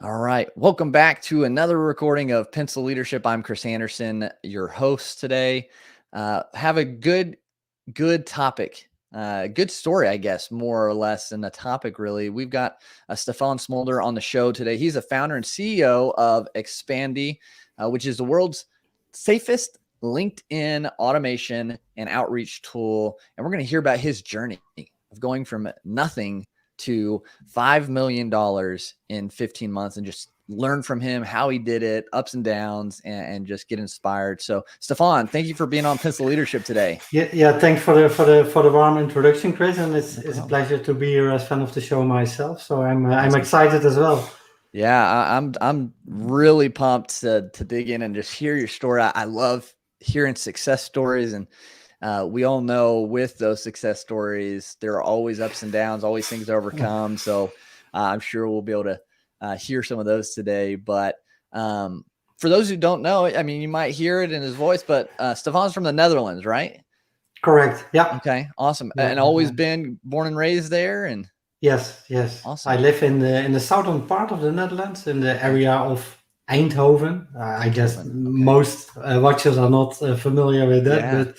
All right. Welcome back to another recording of Pencil Leadership. I'm Chris Anderson, your host today. Have a good topic, good story, I guess, more or less than a topic, really. We've got Stefan Smulder on the show today. He's a founder and CEO of Expandi, which is the world's safest LinkedIn automation and outreach tool. And we're going to hear about his journey of going from nothing to $5 million in 15 months and just learn from him how he did it, ups and downs, and just get inspired. So Stefan, thank you for being on Pencil Leadership today. Yeah. Thanks for the warm introduction, Chris, and it's a pleasure to be here as fan of the show myself. So I'm excited as well. Yeah, I'm really pumped to dig in and just hear your story. I love hearing success stories, and we all know with those success stories, there are always ups and downs, always things to overcome. So I'm sure we'll be able to hear some of those today. But for those who don't know, I mean, you might hear it in his voice, but Stefan's from the Netherlands, right? Correct. Yeah. Okay. Awesome. Yeah, and always been born and raised there. And yes. Awesome. I live in the southern part of the Netherlands, in the area of Eindhoven. I guess most watchers are not familiar with that, but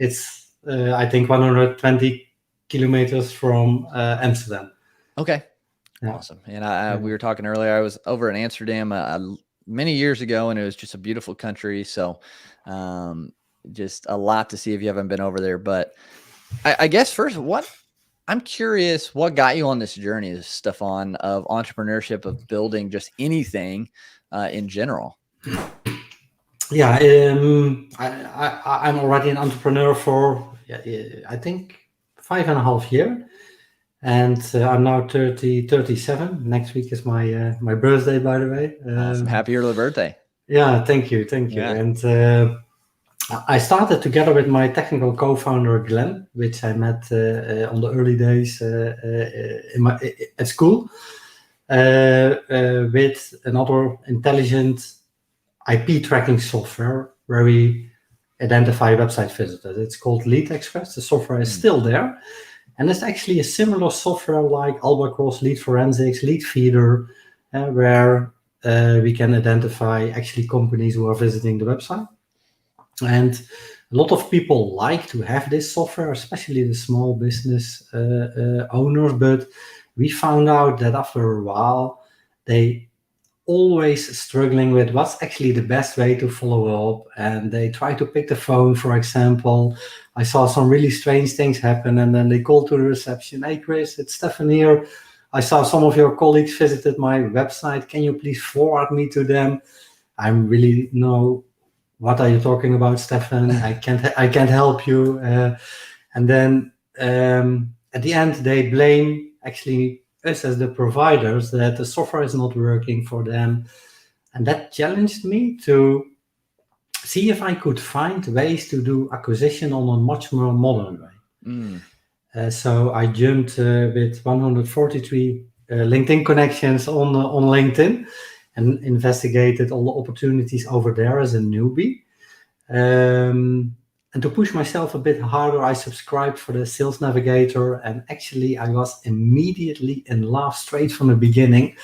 it's I think 120 kilometers from Amsterdam. Okay. Yeah. Awesome. And we were talking earlier, I was over in Amsterdam many years ago, and it was just a beautiful country. So just a lot to see if you haven't been over there. But I guess first, I'm curious, what got you on this journey, Stefan, of entrepreneurship, of building just anything in general? Yeah, I'm already an entrepreneur for, I think, 5.5 years. And I'm now 37. Next week is my birthday, by the way. Awesome. Happy early birthday. Yeah, thank you. Yeah. And I started together with my technical co-founder, Glenn, which I met on the early days at school, with another intelligent IP tracking software where we identify website visitors. It's called Lead Express. The software is still there. And it's actually a similar software like Albatross, Lead Forensics, Lead Feeder, where we can identify actually companies who are visiting the website. And a lot of people like to have this software, especially the small business owners. But we found out that after a while, they always struggling with what's actually the best way to follow up. And they try to pick the phone, for example. I saw some really strange things happen, and then they call to the reception. Hey, Chris, it's Stefan here. I saw some of your colleagues visited my website. Can you please forward me to them? I really know, what are you talking about, Stefan? I can't help you. And then at the end, they blame actually us as the providers that the software is not working for them. And that challenged me to see if I could find ways to do acquisition on a much more modern way. So I jumped with 143 LinkedIn connections on LinkedIn and investigated all the opportunities over there as a newbie. And to push myself a bit harder, I subscribed for the Sales Navigator, and actually I was immediately in love straight from the beginning,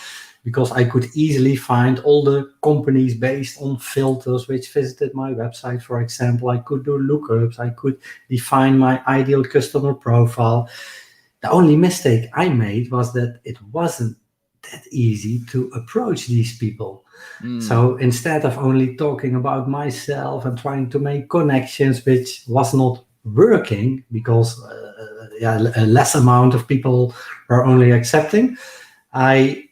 because I could easily find all the companies based on filters which visited my website. For example, I could do lookups, I could define my ideal customer profile. The only mistake I made was that it wasn't that easy to approach these people. So instead of only talking about myself and trying to make connections, which was not working because a less amount of people were only accepting, I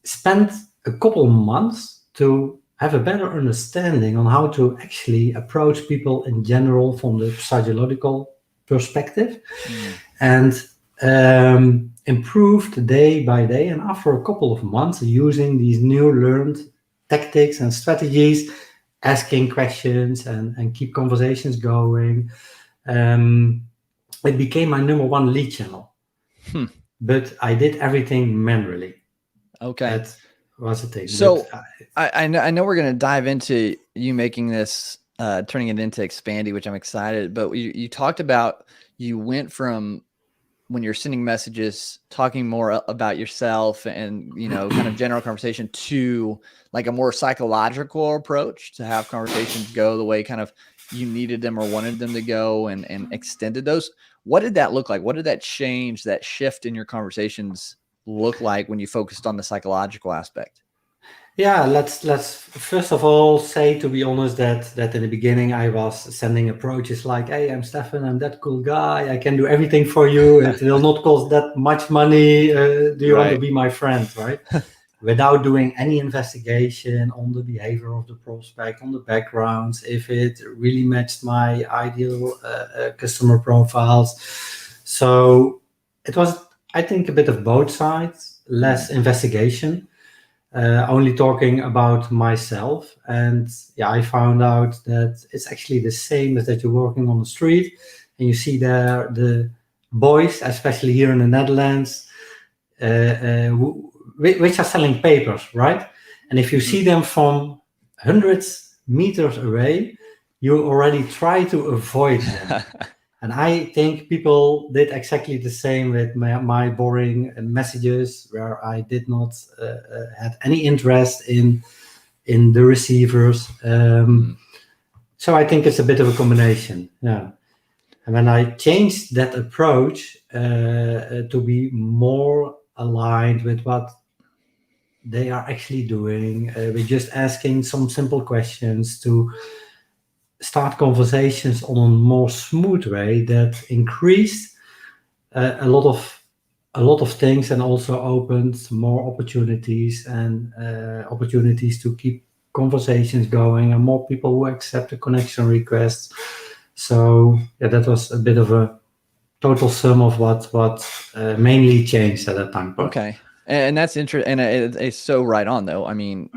spent a couple months to have a better understanding on how to actually approach people in general from the psychological perspective, and improved day by day. And after a couple of months using these new learned tactics and strategies, asking questions and keep conversations going, it became my number one lead channel. But I did everything manually. Okay. That was the thing. So I know we're going to dive into you making this, turning it into Expandi, which I'm excited. But you talked about, you went from when you're sending messages, talking more about yourself and, kind of general conversation, to like a more psychological approach to have conversations go the way kind of you needed them or wanted them to go, and extended those? What did that look like? What did that change, that shift in your conversations look like when you focused on the psychological aspect? Yeah, let's first of all say, to be honest, that in the beginning I was sending approaches like, "Hey, I'm Stefan. I'm that cool guy. I can do everything for you. It will not cost that much money. Do you want to be my friend?" Right? Without doing any investigation on the behavior of the prospect, on the backgrounds, if it really matched my ideal customer profiles. So it was, I think, a bit of both sides, less investigation, only talking about myself. And yeah, I found out that it's actually the same as that you're walking on the street and you see there the boys, especially here in the Netherlands, which are selling papers, right? And if you see them from hundreds meters away, you already try to avoid them. And I think people did exactly the same with my boring messages, where I did not had any interest in the receivers. So I think it's a bit of a combination. Yeah. And when I changed that approach to be more aligned with what they are actually doing, we're just asking some simple questions to start conversations on a more smooth way, that increased a lot of things, and also opened more opportunities, and opportunities to keep conversations going, and more people who accept the connection requests. So yeah, that was a bit of a total sum of what mainly changed at that time. Okay. And that's interesting. And it's so right on, though. I mean,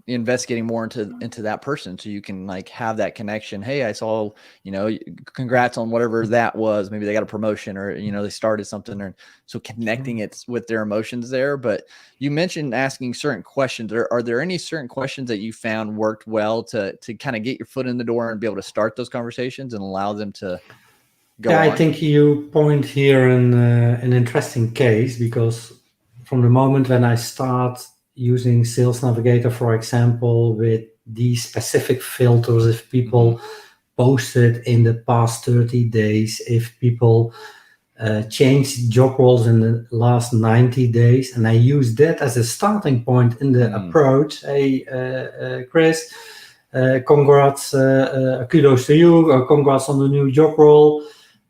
investigating more into that person, so you can like have that connection. Hey, I saw, congrats on whatever that was. Maybe they got a promotion, or, they started something, or so connecting it with their emotions there. But you mentioned asking certain questions. Are there any certain questions that you found worked well to kind of get your foot in the door and be able to start those conversations and allow them to go on? I think you point here an interesting case, because from the moment when I start using Sales Navigator, for example, with these specific filters, if people posted in the past 30 days, if people changed job roles in the last 90 days, and I use that as a starting point in the approach. Hey, Chris, congrats, kudos to you, congrats on the new job role.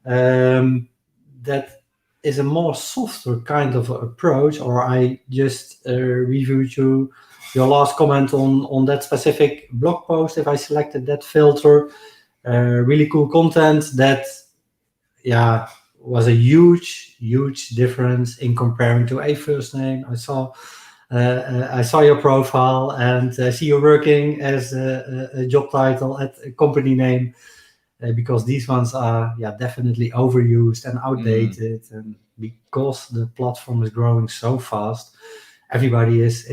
That is a more softer kind of approach. Or I just reviewed your last comment on that specific blog post. If I selected that filter, really cool content, that was a huge difference in comparing to a first name. I saw your profile and see you working as a job title at a company name. Because these ones are definitely overused and outdated, and because the platform is growing so fast, everybody is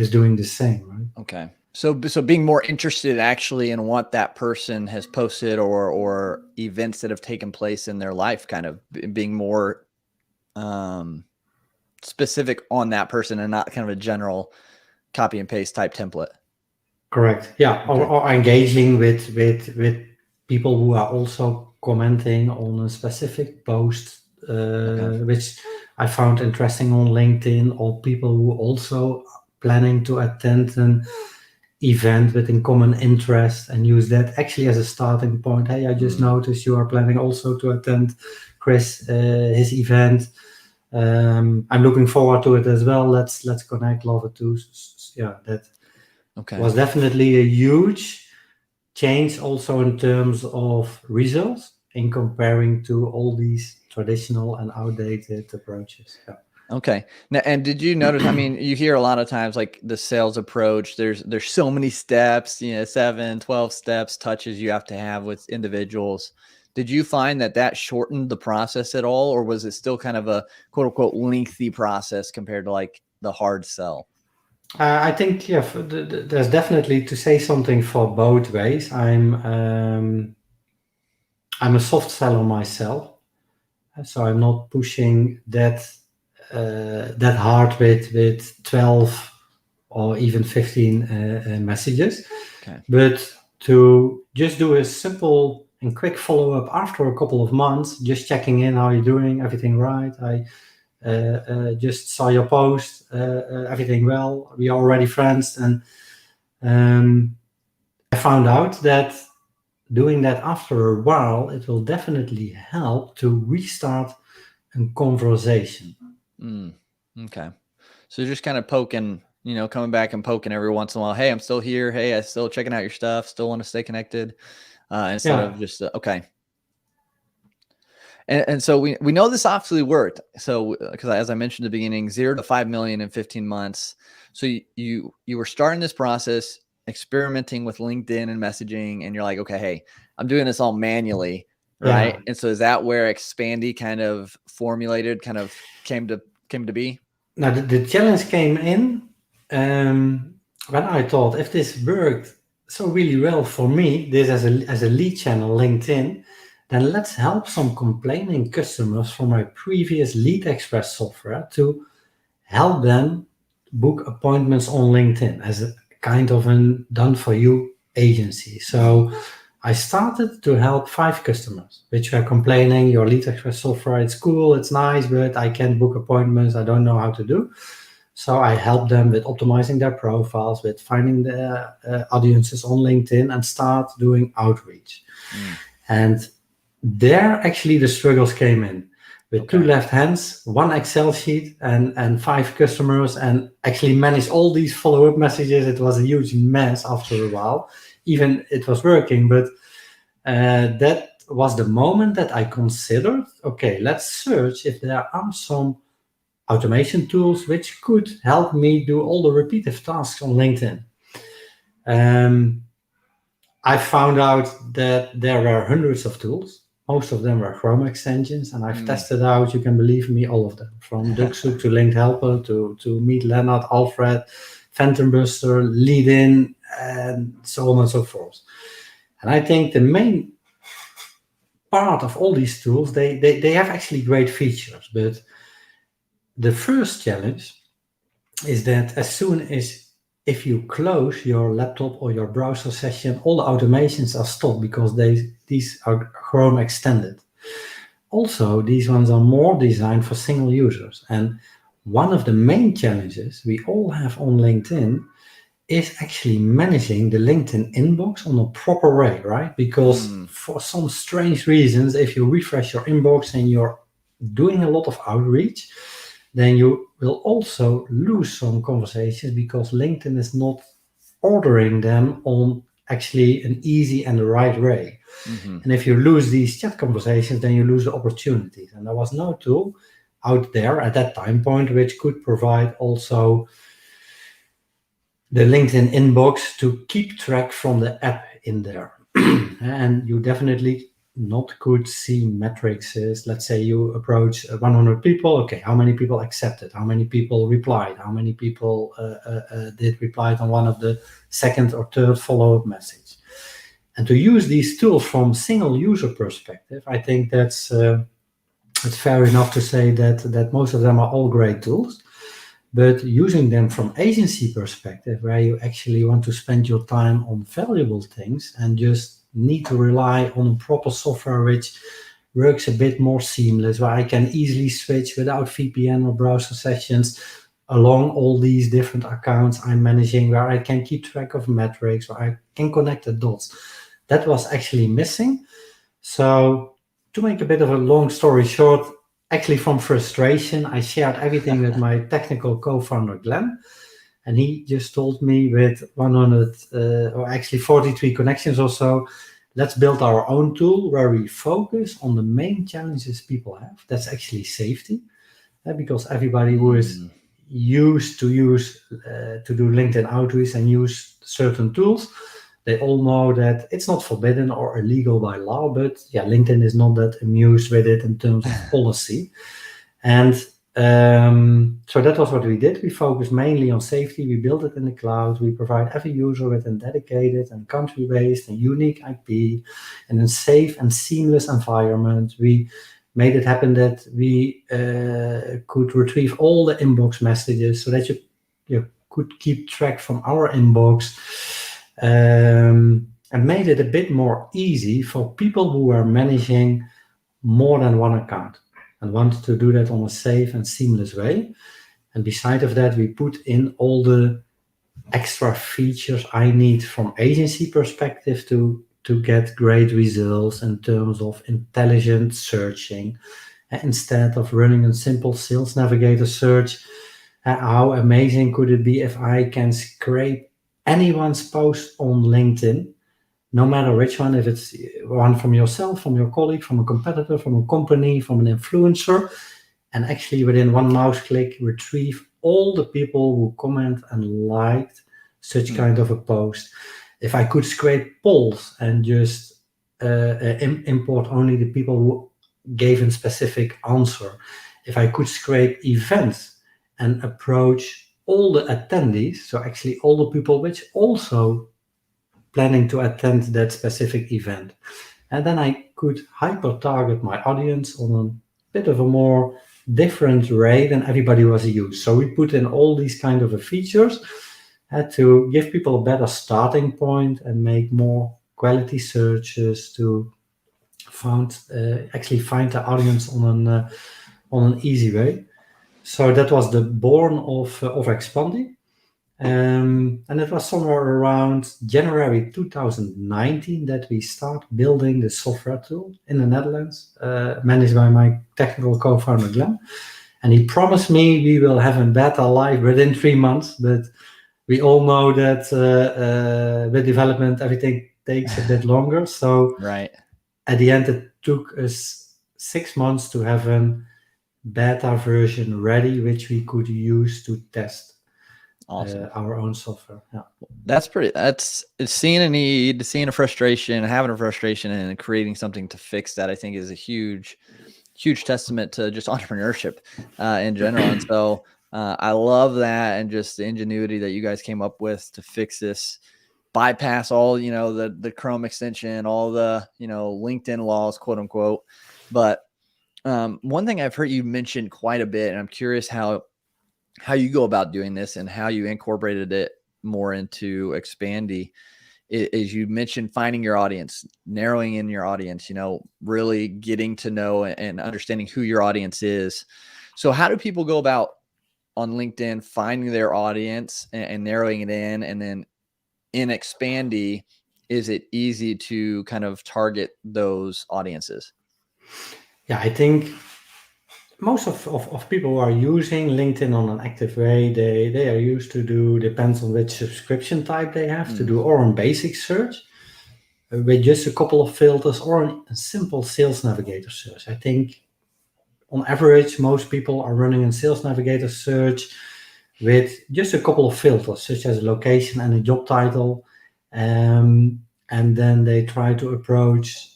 doing the same, right? Okay. So being more interested actually in what that person has posted, or events that have taken place in their life, kind of being more specific on that person, and not kind of a general copy and paste type template. Correct. Yeah. Okay. Or engaging with people who are also commenting on a specific post, which I found interesting on LinkedIn, or people who also planning to attend an event with in common interest, and use that actually as a starting point. Hey, I just noticed you are planning also to attend Chris his event. I'm looking forward to it as well. Let's connect. Love it too. Yeah, that was definitely a huge change, also in terms of results, in comparing to all these traditional and outdated approaches. Yeah. Okay. Now, and did you notice, I mean, you hear a lot of times like the sales approach, there's so many steps, 7, 12 steps, touches you have to have with individuals. Did you find that shortened the process at all, or was it still kind of a quote unquote lengthy process compared to like the hard sell? I think there's definitely, to say something for both ways. I'm a soft seller myself, So I'm not pushing that hard with 12 or even 15 messages. Okay. But to just do a simple and quick follow-up after a couple of months, just checking in, how you're doing, everything right? I just saw your post, everything well, we are already friends. And I found out that doing that after a while, it will definitely help to restart a conversation. Okay. So just kind of poking, coming back and poking every once in a while. Hey, I'm still here. Hey, I still checking out your stuff. Still want to stay connected. Instead of just, okay. And so we know this obviously worked. So, because as I mentioned at the beginning, 0 to 5 million in 15 months. So you were starting this process, experimenting with LinkedIn and messaging, and you're like, okay, hey, I'm doing this all manually, right? Yeah. And so is that where Expandi kind of formulated, kind of came to be? Now the challenge came in when I thought, if this worked so really well for me, this as a lead channel, LinkedIn, then let's help some complaining customers from my previous Lead Express software to help them book appointments on LinkedIn as a kind of a done for you agency. So I started to help 5 customers, which were complaining, your Lead Express software, it's cool, it's nice, but I can't book appointments, I don't know how to do. So I helped them with optimizing their profiles, with finding the audiences on LinkedIn, and start doing outreach. And there actually the struggles came in. With 2 left hands, 1 Excel sheet, and 5 customers, and actually manage all these follow-up messages. It was a huge mess after a while. Even it was working, but that was the moment that I considered, okay, let's search if there are some automation tools which could help me do all the repetitive tasks on LinkedIn. I found out that there were hundreds of tools. Most of them were Chrome extensions, and I've tested out, you can believe me, all of them, from DuckSoup to Linked Helper to Meet Leonard, Alfred, Phantom Buster, Lead-In, and so on and so forth. And I think the main part of all these tools, they have actually great features, but the first challenge is that as soon as if you close your laptop or your browser session, all the automations are stopped because these are Chrome extended. Also, these ones are more designed for single users. And one of the main challenges we all have on LinkedIn is actually managing the LinkedIn inbox on a proper way, right? Because for some strange reasons, if you refresh your inbox and you're doing a lot of outreach, then you will also lose some conversations because LinkedIn is not ordering them on actually an easy and the right way. And if you lose these chat conversations, then you lose the opportunities. And there was no tool out there at that time point which could provide also the LinkedIn inbox to keep track from the app in there. And you definitely not could see metrics. Let's say you approach 100 people. Okay, how many people accepted? How many people replied? How many people did reply on one of the second or third follow-up message? And to use these tools from single user perspective, I think that's fair enough to say that most of them are all great tools. But using them from agency perspective, where you actually want to spend your time on valuable things and just need to rely on proper software which works a bit more seamless, where I can easily switch without VPN or browser sessions along all these different accounts I'm managing, where I can keep track of metrics, where I can connect the dots. That was actually missing. So to make a bit of a long story short, actually from frustration, I shared everything with my technical co-founder, Glenn. And he just told me with 100, or actually 43 connections or so, let's build our own tool where we focus on the main challenges people have. That's actually safety, because everybody who is used to do LinkedIn outreach and use certain tools, they all know that it's not forbidden or illegal by law, but yeah, LinkedIn is not that amused with it in terms of policy. And so that was what we did. We focused mainly on safety. We built it in the cloud. We provide every user with a dedicated and country-based and unique IP in a safe and seamless environment. We made it happen that we could retrieve all the inbox messages so that you could keep track from our inbox, and made it a bit more easy for people who are managing more than one account and wanted to do that on a safe and seamless way. And beside of that, we put in all the extra features I need from agency perspective to get great results in terms of intelligent searching. Instead of running a simple Sales Navigator search, how amazing could it be if I can scrape anyone's post on LinkedIn, no matter which one, if it's one from yourself, from your colleague, from a competitor, from a company, from an influencer, and actually within one mouse click retrieve all the people who comment and liked such kind of a post. If I could scrape polls and just import only the people who gave a specific answer. If I could scrape events and approach all the attendees, so actually all the people which also planning to attend that specific event. And then I could hyper target my audience on a bit of a more different way than everybody was used. So we put in all these kind of features to give people a better starting point and make more quality searches to actually find the audience on an easy way. So that was the born of Expandi. And it was somewhere around January 2019 that we start building the software tool in the Netherlands, managed by my technical co-founder Glenn. And he promised me we will have a beta live within 3 months, but we all know that with development everything takes a bit longer. So right. At the end it took us 6 months to have a beta version ready, which we could use to test. Awesome. Our own software. Yeah. That's seeing a need, seeing a frustration, having a frustration, and creating something to fix that, I think, is a huge testament to just entrepreneurship in general. And so I love that, and just the ingenuity that you guys came up with to fix this, bypass all, the Chrome extension, all the, LinkedIn laws, quote unquote. But one thing I've heard you mention quite a bit, and I'm curious how you go about doing this and how you incorporated it more into Expandi, is you mentioned finding your audience, narrowing in your audience, really getting to know and understanding who your audience is. So how do people go about on LinkedIn finding their audience and narrowing it in? And then in Expandi, is it easy to kind of target those audiences? Yeah, I think most of people who are using LinkedIn on an active way, they are used to do, depends on which subscription type they have, to do or on basic search with just a couple of filters, or a simple Sales Navigator search. I think on average, most people are running a Sales Navigator search with just a couple of filters, such as a location and a job title. And then they try to approach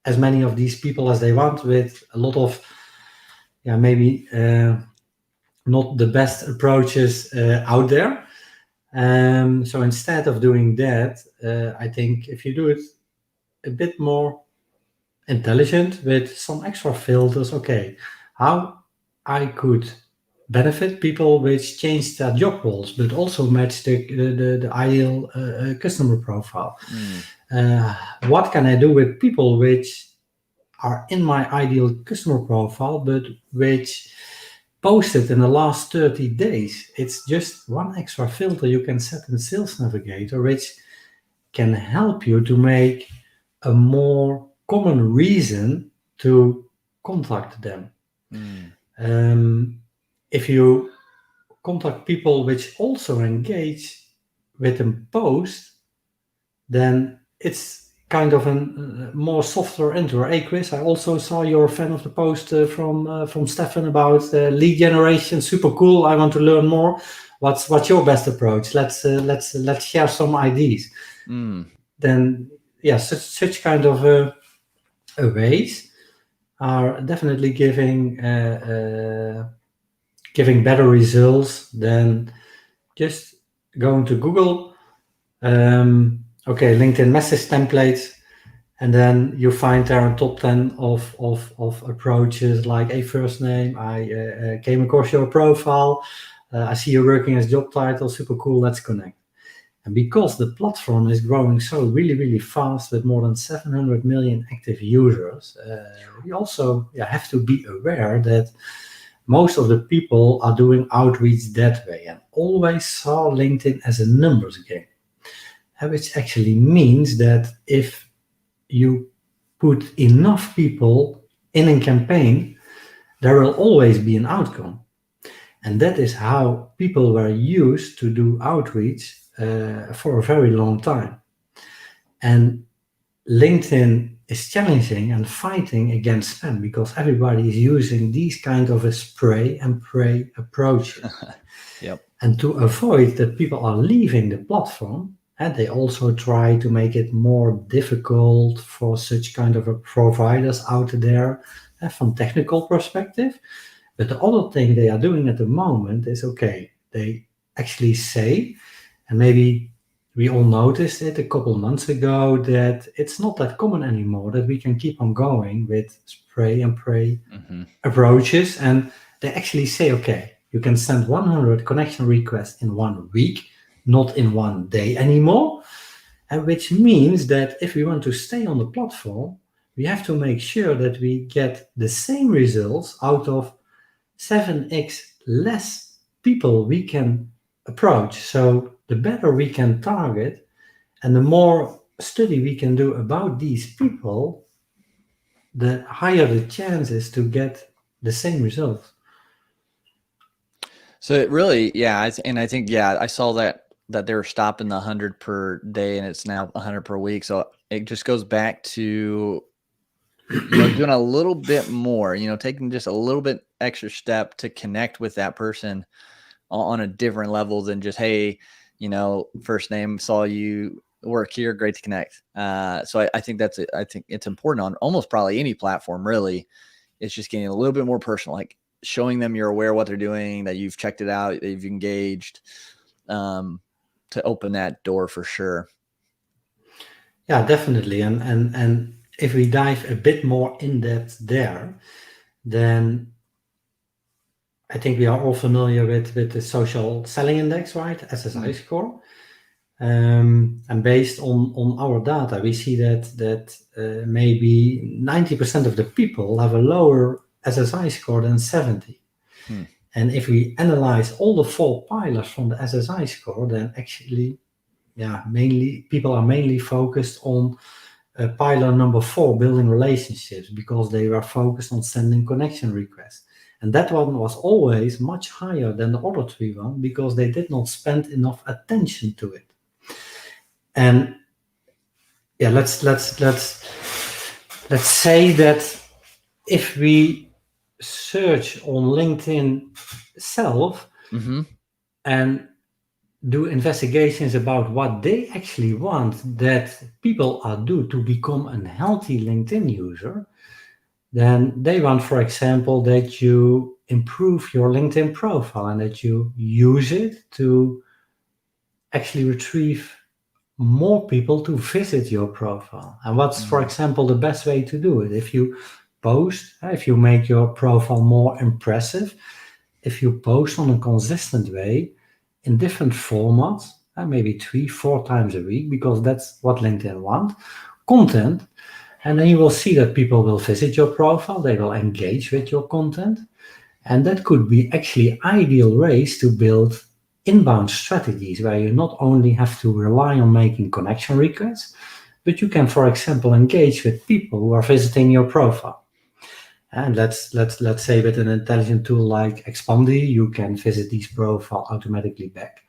as many of these people as they want with a lot of, maybe not the best approaches out there. So instead of doing that, I think if you do it a bit more intelligent with some extra filters, okay, how I could benefit people which change their job roles, but also match the ideal customer profile. What can I do with people which are in my ideal customer profile, but which posted in the last 30 days? It's just one extra filter you can set in Sales Navigator, which can help you to make a more common reason to contact them. If you contact people which also engage with a post, then it's kind of a more softer intro. Hey Chris, I also saw you're a fan of the post from Stefan about lead generation. Super cool. I want to learn more. What's your best approach? Let's share some ideas. Then such kind of ways are definitely giving better results than just going to Google. LinkedIn message templates, And then you find there a top 10 of approaches like a first name. I came across your profile. I see you're working as job title. Super cool. Let's connect. And because the platform is growing so really, really fast with more than 700 million active users, we also have to be aware that most of the people are doing outreach that way and always saw LinkedIn as a numbers game, which actually means that if you put enough people in a campaign, there will always be an outcome. And that is how people were used to do outreach for a very long time. And LinkedIn is challenging and fighting against spam because everybody is using these kind of a spray and pray approaches. Yep. And to avoid that people are leaving the platform, and they also try to make it more difficult for such kind of a providers out there from technical perspective. But the other thing they are doing at the moment is, okay, they actually say, and maybe we all noticed it a couple months ago, that it's not that common anymore that we can keep on going with spray and pray approaches. And they actually say, okay, you can send 100 connection requests in 1 week, not in 1 day anymore. And which means that if we want to stay on the platform, we have to make sure that we get the same results out of 7x less people we can approach. So the better we can target and the more study we can do about these people, the higher the chances to get the same results. So it really, and I think, I saw that they were stopping the 100 per day and it's now 100 per week. So it just goes back to doing a little bit more, taking just a little bit extra step to connect with that person on a different level than just, hey, first name, saw you work here, great to connect. So I think I think it's important on almost probably any platform, really. It's just getting a little bit more personal, like showing them you're aware of what they're doing, that you've checked it out, that you've engaged, to open that door for sure. Yeah, definitely. And if we dive a bit more in depth there, then I think we are all familiar with the social selling index, right? SSI score. And based on our data, we see that maybe 90% of the people have a lower SSI score than 70. And if we analyze all the 4 pillars from the SSI score, then actually, mainly people are mainly focused on pillar number 4, building relationships, because they were focused on sending connection requests. And that one was always much higher than the other 3 ones because they did not spend enough attention to it. And let's say that if we search on LinkedIn itself and do investigations about what they actually want that people are do to become a healthy LinkedIn user, then they want, for example, that you improve your LinkedIn profile and that you use it to actually retrieve more people to visit your profile. And what's, for example, the best way to do it? If you post, if you make your profile more impressive, if you post on a consistent way in different formats, maybe 3-4 times a week, because that's what LinkedIn wants, content, and then you will see that people will visit your profile, they will engage with your content, and that could be actually ideal ways to build inbound strategies where you not only have to rely on making connection requests, but you can, for example, engage with people who are visiting your profile. And let's say with an intelligent tool like Expandi, you can visit these profile automatically back.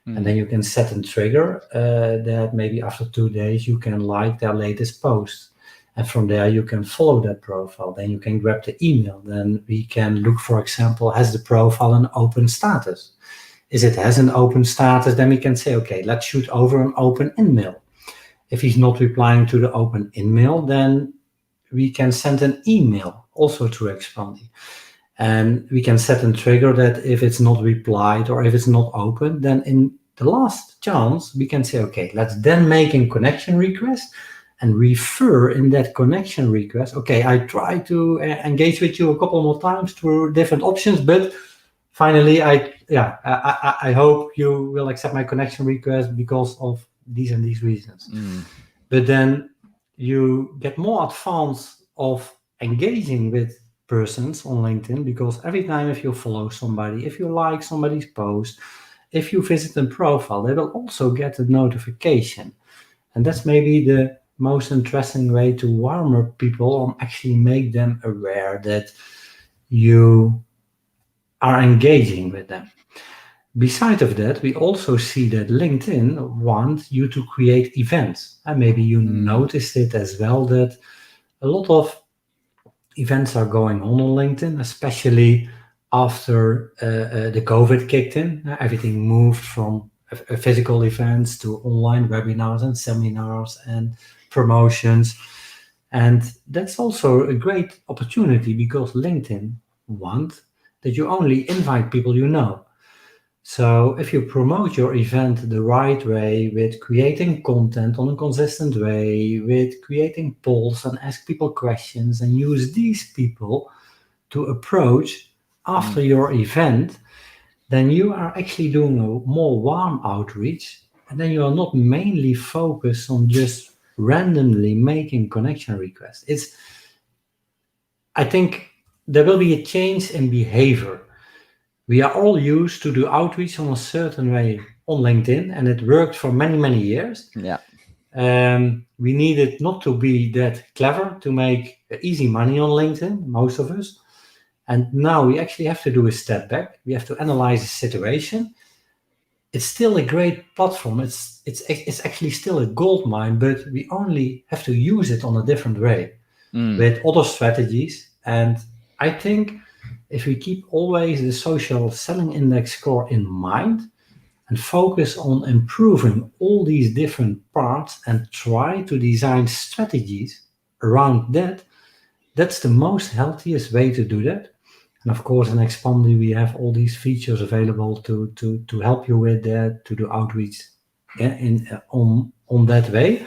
And then you can set a trigger that maybe after 2 days you can like their latest post. And from there you can follow that profile. Then you can grab the email. Then we can look, for example, has the profile an open status? If it has an open status, then we can say, okay, let's shoot over an open email. If he's not replying to the open email, then we can send an email also to Expandi. And we can set a trigger that if it's not replied or if it's not open, then in the last chance, we can say, okay, let's then make a connection request and refer in that connection request, okay, I try to engage with you a couple more times through different options, but finally, I hope you will accept my connection request because of these and these reasons. But then you get more advance of engaging with persons on LinkedIn, because every time if you follow somebody, if you like somebody's post, if you visit a profile, they will also get a notification. And that's maybe the most interesting way to warm up people, or actually make them aware that you are engaging with them. Besides of that, we also see that LinkedIn wants you to create events. And maybe you noticed it as well, that a lot of events are going on LinkedIn, especially after the COVID kicked in. Everything moved from physical events to online webinars and seminars and promotions. And that's also a great opportunity, because LinkedIn wants that you only invite people you know. So if you promote your event the right way, with creating content on a consistent way, with creating polls and ask people questions, and use these people to approach after your event, then you are actually doing a more warm outreach. And then you are not mainly focused on just randomly making connection requests. I think there will be a change in behavior. We are all used to do outreach on a certain way on LinkedIn, and it worked for many, many years. Yeah. We needed not to be that clever to make easy money on LinkedIn, most of us. And now we actually have to do a step back. We have to analyze the situation. It's still a great platform. It's actually still a gold mine, but we only have to use it on a different way with other strategies. And I think if we keep always the social selling index score in mind and focus on improving all these different parts and try to design strategies around that, that's the most healthiest way to do that. And of course, in Expandi, we have all these features available to help you with that, to do outreach on that way.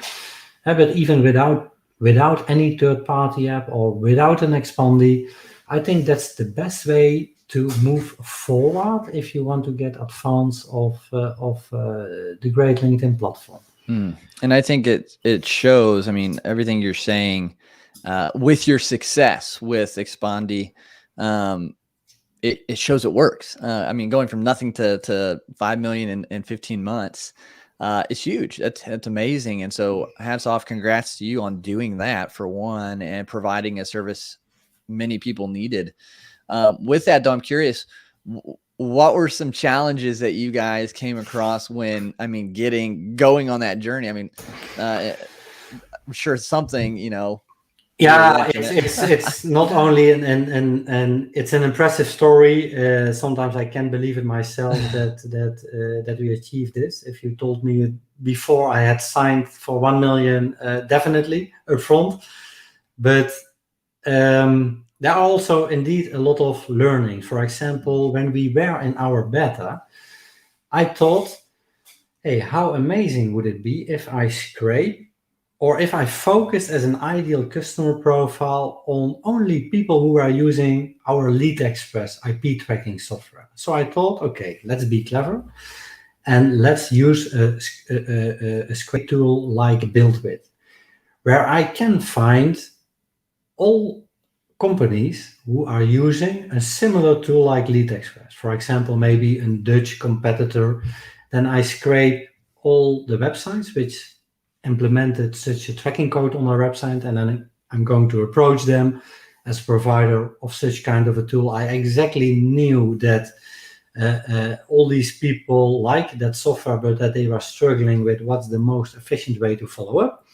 But even without any third-party app or without an Expandi, I think that's the best way to move forward if you want to get advance of the great LinkedIn platform. And I think it shows. I mean, everything you're saying with your success with Expandi, it shows it works. I mean, going from nothing to 5 million in 15 months. It's huge. That's amazing. And so hats off, congrats to you on doing that for one, and providing a service many people needed. With that, though, I'm curious, what were some challenges that you guys came across when, going on that journey? I mean, I'm sure something, Yeah, it's not only and it's an impressive story. Sometimes I can't believe it myself that we achieved this. If you told me before I had signed for 1 million, definitely upfront. But there are also indeed a lot of learning. For example, when we were in our beta, I thought, hey, how amazing would it be if I scrape, or if I focus as an ideal customer profile on only people who are using our Lead Express IP tracking software. So I thought, okay, let's be clever and let's use a scrape tool like BuildWith, where I can find all companies who are using a similar tool like Lead Express. For example, maybe a Dutch competitor. Then I scrape all the websites which implemented such a tracking code on their website, and then I'm going to approach them as provider of such kind of a tool. I exactly knew that all these people like that software, but that they were struggling with what's the most efficient way to follow up.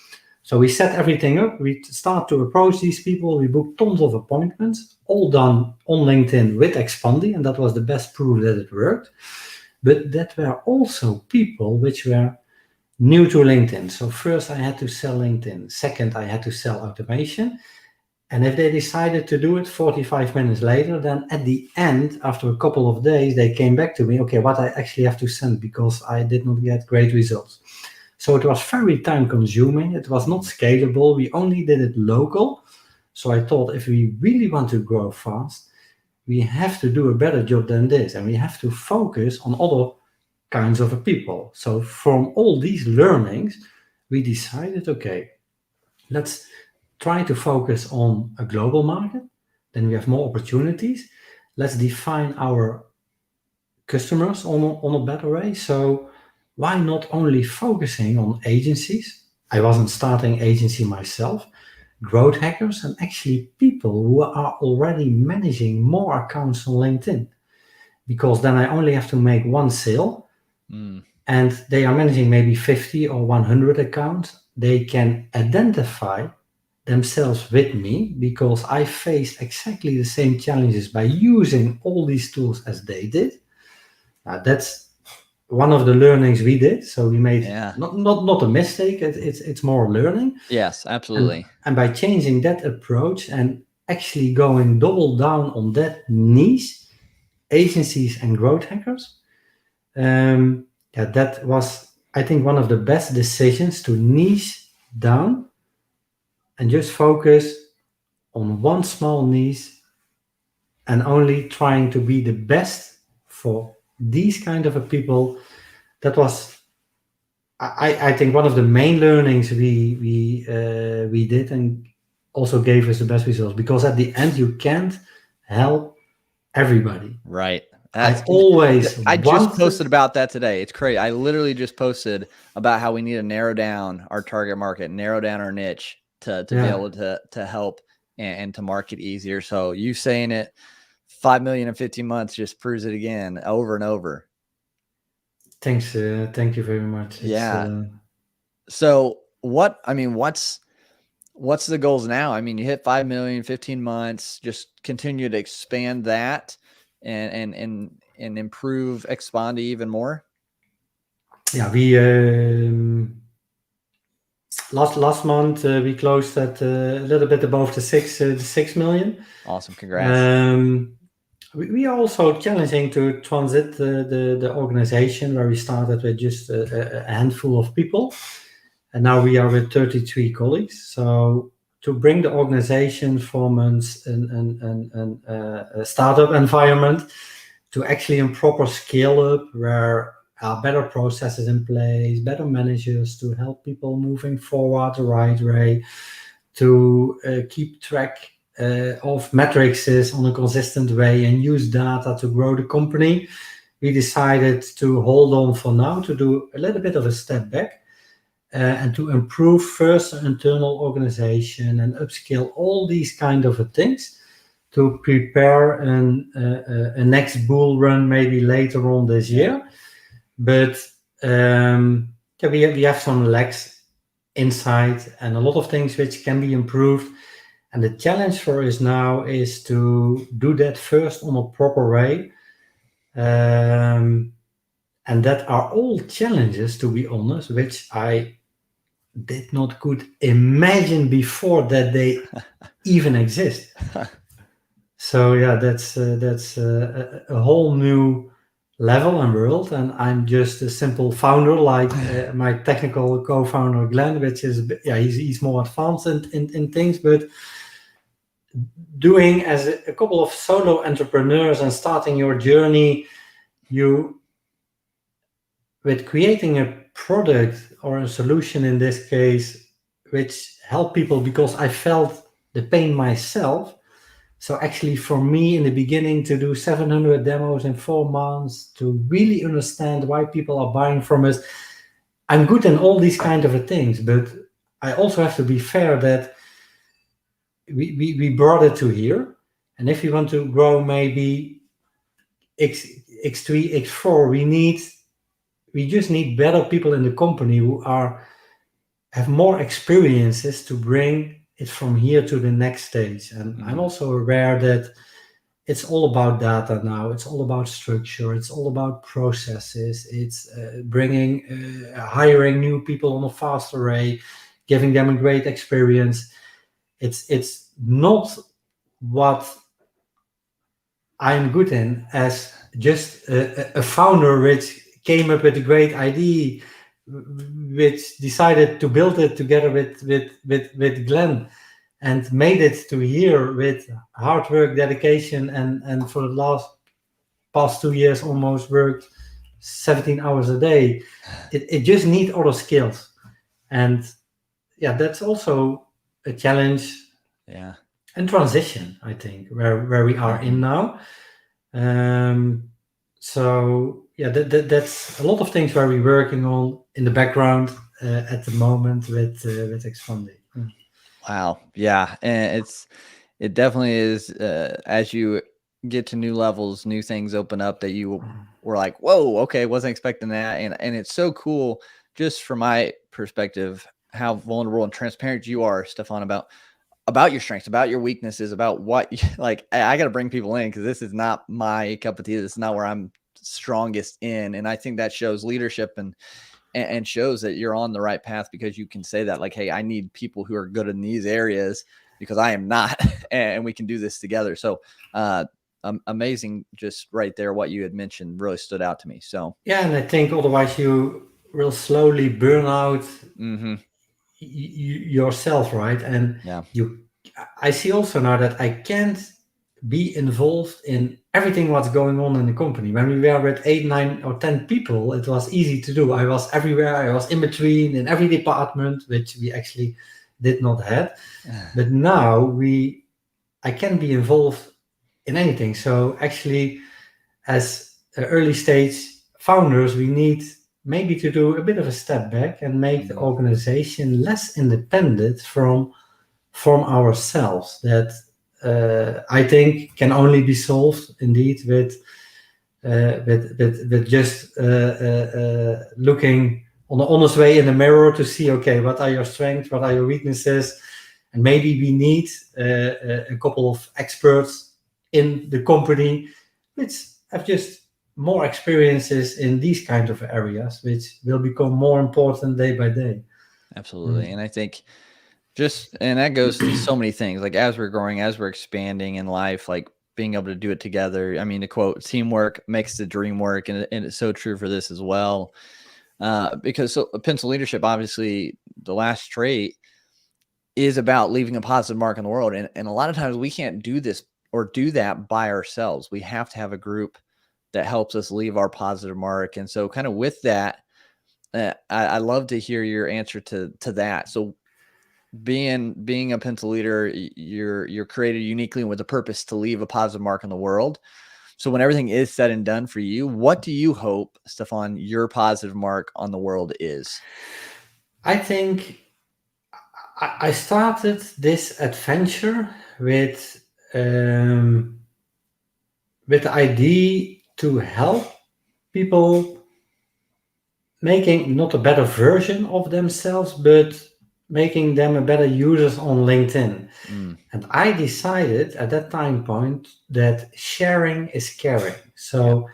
So we set everything up. We start to approach these people. We book tons of appointments, all done on LinkedIn with Expandi, and that was the best proof that it worked. But that were also people which were new to LinkedIn. So first I had to sell LinkedIn. Second, I had to sell automation. And if they decided to do it 45 minutes later, then at the end, after a couple of days, they came back to me, okay, what I actually have to send, because I did not get great results. So it was very time consuming. It was not scalable. We only did it local. So I thought if we really want to grow fast, we have to do a better job than this. And we have to focus on other kinds of people. So from all these learnings, we decided, okay, let's try to focus on a global market. Then we have more opportunities. Let's define our customers on a better way. So why not only focusing on agencies? I wasn't starting agency myself, growth hackers, and actually people who are already managing more accounts on LinkedIn. Because then I only have to make one sale, and they are managing maybe 50 or 100 accounts. They can identify themselves with me because I faced exactly the same challenges by using all these tools as they did. That's one of the learnings we did. So we made not a mistake. It's more learning. Yes, absolutely. And by changing that approach and actually going double down on that niche, agencies and growth hackers, that was, I think, one of the best decisions to niche down and just focus on one small niche and only trying to be the best for these kind of a people. That was, I think, one of the main learnings we did, and also gave us the best results, because at the end you can't help everybody. Right. I just posted about that today. It's crazy. I literally just posted about how we need to narrow down our target market, narrow down our niche to be able to help and to market easier. So you saying it 5 million in 15 months just proves it again over and over. Thanks. Thank you very much. So what's the goals now? I mean, you hit 5 million, 15 months, just continue to expand that and improve Expandi even more. Yeah, we last month we closed at a little bit above the 6 million. Awesome, congrats. We are also challenging to transit the organization, where we started with just a handful of people, and now we are with 33 colleagues. So to bring the organization from a startup environment to actually a proper scale up, where better processes in place, better managers to help people moving forward the right way, to keep track of metrics on a consistent way and use data to grow the company. We decided to hold on for now, to do a little bit of a step back, and to improve first an internal organization and upscale all these kind of things to prepare a next bull run maybe later on this year. But we have some lacks inside and a lot of things which can be improved. And the challenge for us now is to do that first on a proper way. And that are all challenges, to be honest, which I did not could imagine before that they even exist. So yeah, that's a whole new level and world, and I'm just a simple founder, like my technical co-founder Glenn, which is he's more advanced in things, but doing as a couple of solo entrepreneurs and starting your journey, with creating a product or a solution in this case, which help people, because I felt the pain myself. So actually for me in the beginning to do 700 demos in 4 months, to really understand why people are buying from us, I'm good in all these kind of things, but I also have to be fair that we brought it to here. And if we want to grow maybe X3, X4, we just need better people in the company who have more experiences to bring it from here to the next stage. And I'm also aware that it's all about data now. It's all about structure. It's all about processes. It's hiring new people on a faster way, giving them a great experience. It's not what I'm good in as just a founder which came up with a great idea which decided to build it together with Glenn, and made it to here with hard work, dedication, and for the past 2 years almost worked 17 hours a day. It just need other skills, and yeah, that's also a challenge Yeah. and transition, I think, where we are in now. So yeah, that's a lot of things where we're working on in the background at the moment with Expandi. Wow. Yeah. And it definitely is, as you get to new levels, new things open up that you were like, whoa, okay, wasn't expecting that. And it's so cool, just from my perspective, how vulnerable and transparent you are, Stefan, about your strengths, about your weaknesses, about what like, I got to bring people in because this is not my cup of tea. This is not where I'm strongest in. And I think that shows leadership and shows that you're on the right path, because you can say that, like, hey, I need people who are good in these areas because I am not, and we can do this together. So amazing, just right there, what you had mentioned really stood out to me. So yeah, and I think otherwise you will slowly burn out yourself, right? And yeah. I see also now that I can't be involved in everything what's going on in the company. When we were with 8, 9, or 10 people, it was easy to do. I was everywhere. I was in between in every department, which we actually did not have. But now I can be involved in anything. So actually, as early stage founders, we need maybe to do a bit of a step back and make the organization less independent from ourselves. That I think can only be solved indeed with just looking on the honest way in the mirror to see, okay, what are your strengths, what are your weaknesses, and maybe we need a couple of experts in the company which have just more experiences in these kind of areas, which will become more important day by day. Absolutely. And I think and that goes to so many things, like as we're growing, as we're expanding in life, like being able to do it together. I mean, to quote, teamwork makes the dream work. And it's so true for this as well. Because Pencil leadership, obviously the last trait is about leaving a positive mark on the world. And a lot of times we can't do this or do that by ourselves. We have to have a group that helps us leave our positive mark. And so kind of with that, I love to hear your answer to that. So being a pencil leader, you're created uniquely and with a purpose to leave a positive mark on the world. So when everything is said and done for you, what do you hope, Stefan, your positive mark on the world is? I think I started this adventure with the idea to help people making not a better version of themselves, but making them a better users on LinkedIn. And I decided at that time point that sharing is caring. So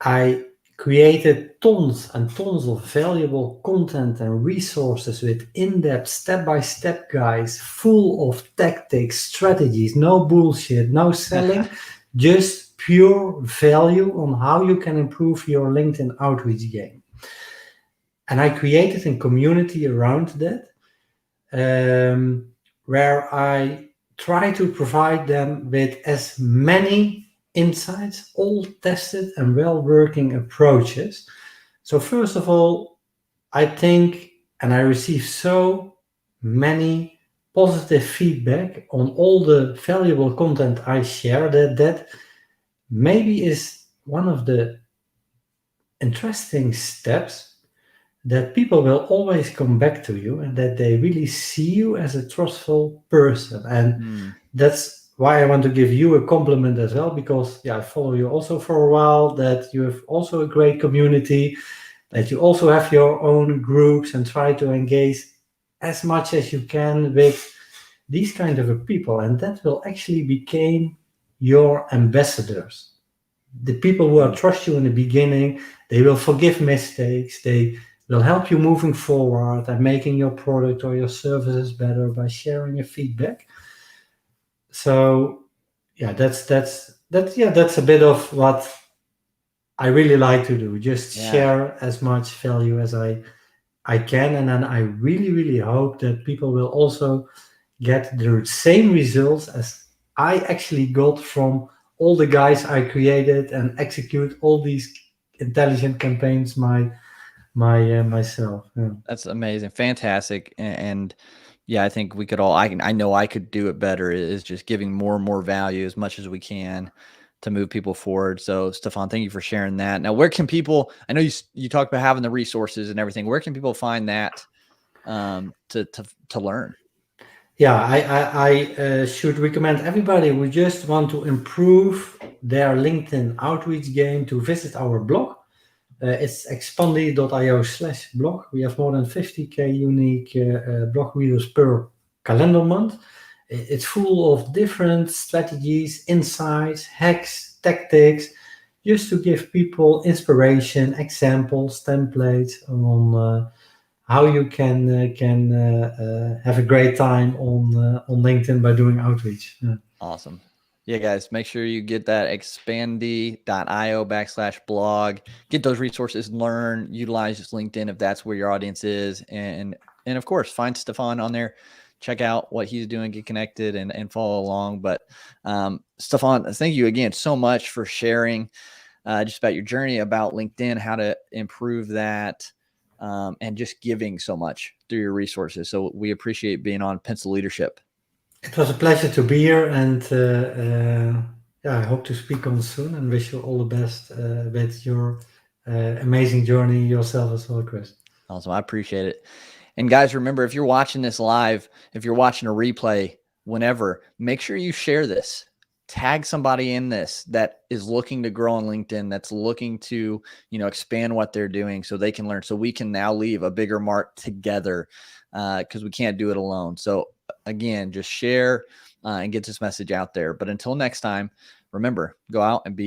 I created tons and tons of valuable content and resources with in-depth step-by-step guides full of tactics, strategies, no bullshit, no selling, just pure value on how you can improve your LinkedIn outreach game. And I created a community around that, where I try to provide them with as many insights, all tested and well working approaches. So, first of all, I think, and I receive so many positive feedback on all the valuable content I share, that maybe is one of the interesting steps, that people will always come back to you and that they really see you as a trustful person. And that's why I want to give you a compliment as well, because I follow you also for a while, that you have also a great community, that you also have your own groups and try to engage as much as you can with these kind of people, and that will actually become your ambassadors. The people who will trust you in the beginning, they will forgive mistakes, they will help you moving forward and making your product or your services better by sharing your feedback. So that's a bit of what I really like to do. Just Yeah. share as much value as I can, and then I really, really hope that people will also get the same results as I actually got from all the guys I created and execute all these intelligent campaigns myself. Yeah. That's amazing. Fantastic. And yeah, I think we could all, I know I could do it better, is just giving more and more value as much as we can to move people forward. So Stefan, thank you for sharing that. Now, where can people, I know you talked about having the resources and everything. Where can people find that to learn? Yeah, I should recommend everybody who just want to improve their LinkedIn outreach game to visit our blog. It's expandi.io/blog. We have more than 50K unique blog readers per calendar month. It's full of different strategies, insights, hacks, tactics, just to give people inspiration, examples, templates on how you can have a great time on LinkedIn by doing outreach. Yeah. Awesome. Yeah, guys, make sure you get that expandi.io/blog, get those resources, learn, utilize LinkedIn if that's where your audience is. And of course, find Stefan on there, check out what he's doing, get connected and follow along. But Stefan, thank you again so much for sharing just about your journey, about LinkedIn, how to improve that, and just giving so much through your resources. So we appreciate being on Pencil Leadership. It was a pleasure to be here, and yeah, I hope to speak on soon and wish you all the best with your amazing journey yourself as well, Chris. Awesome. I appreciate it. And guys, remember, if you're watching this live, if you're watching a replay, whenever, make sure you share this. Tag somebody in this that is looking to grow on LinkedIn, that's looking to, expand what they're doing so they can learn, so we can now leave a bigger mark together, because we can't do it alone. So again, just share and get this message out there. But until next time, remember, go out and be